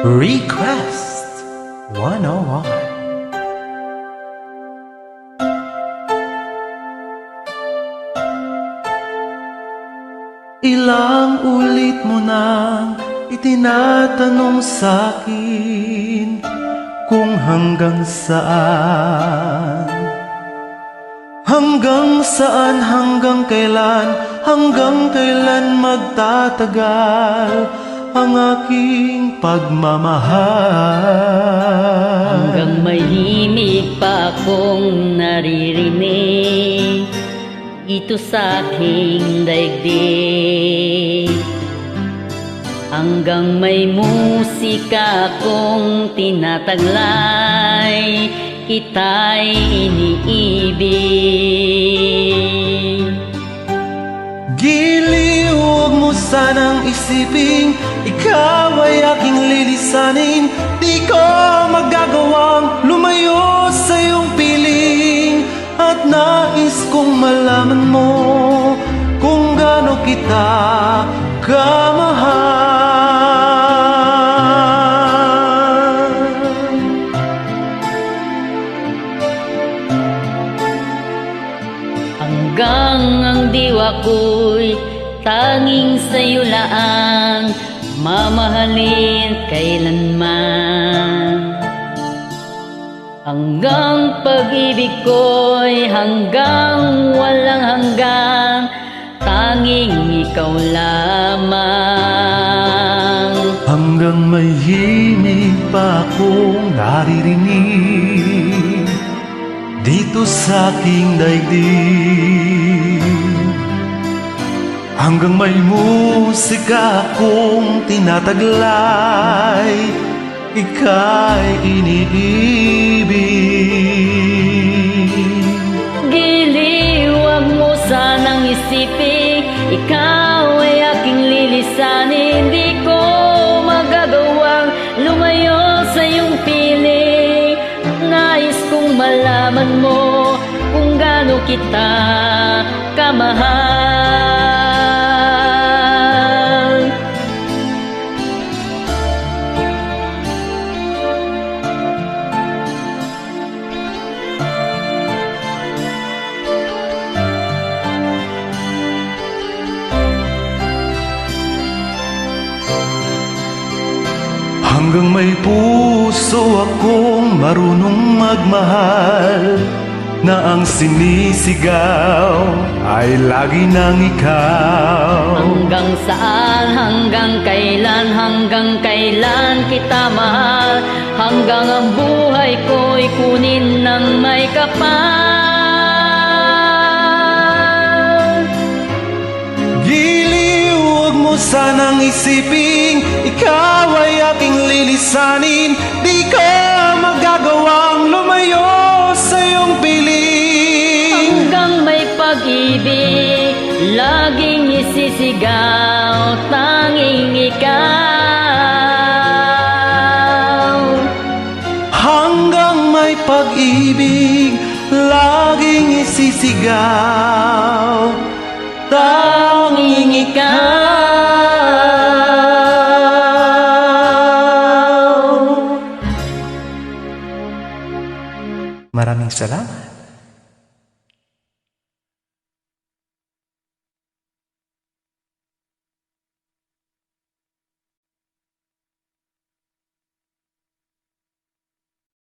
Request 101. Ilang ulit mo nang itinatanong sa'kin kung hanggang saan, hanggang kailan magtatagal ang aking pagmamahal. Hanggang may himig pa akong naririnig ito sa aking daigdig, hanggang may musika akong tinataglay, kita'y iniibig. Giliw, huwag mo sanang isiping ikaw ay aking lilisanin. Di ko magagawang lumayo sa iyong piling, at nais kong malaman mo kung gaano kita kamahal. Hanggang ang diwa ko'y tanging sa'yo laang mamahalin kailanman. Hanggang pag-ibig ko'y hanggang walang hanggang, tanging ikaw lamang. Hanggang may himig pa akong naririnig dito sa aking daigdig, hanggang may musika akong tinataglay, ika'y iniibig. Giliw, huwag mo sanang isipin ikaw ay aking lilisanin. Di ko magagawang lumayo sa iyong piling, nais kong malaman mo kung gaano kita kamahal. Hanggang may puso akong marunong magmahal, na ang sinisigaw ay lagi nang ikaw. Hanggang saan, hanggang kailan kita mahal, hanggang ang buhay ko'y kunin ng may kapal. Giliw, huwag mo sanang isiping ikaw ay aking lilisanin. Di ko magagawang lumayo sa iyong piling. Hanggang may pag-ibig laging isisigaw, tanging ikaw. Hanggang may pag-ibig laging isisigaw, tanging ikaw. Maraming salamat.